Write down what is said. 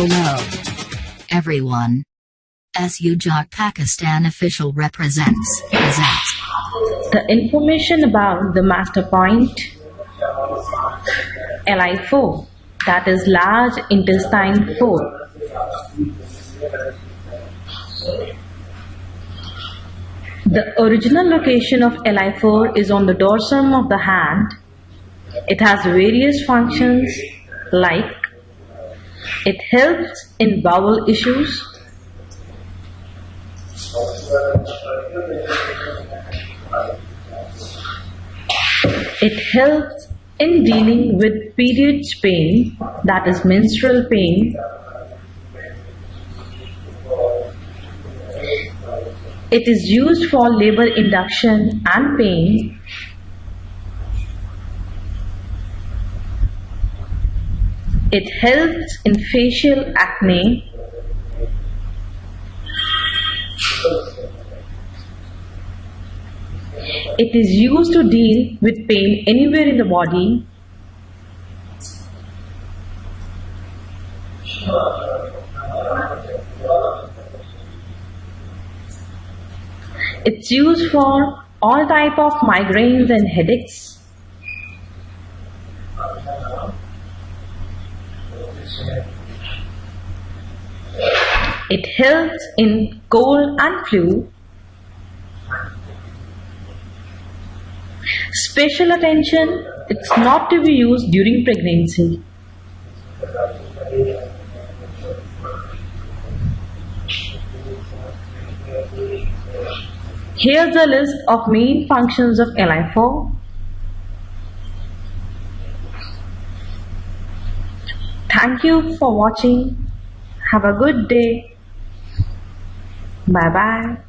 Hello, everyone. M.D.E.H Pakistan official presents the information about the master point LI-4, that is large intestine 4. The original location of LI-4 is on the dorsum of the hand. It has various functions like it helps in bowel issues, it helps in dealing with periods pain, that is menstrual pain. It is used for labor induction and pain. It helps in facial acne. It is used to deal with pain anywhere in the body. It's used for all type of migraines and headaches. It helps in cold and flu. Special attention, it's not to be used during pregnancy. Here's a list of main functions of LI-4. Thank you for watching. Have a good day. Bye bye.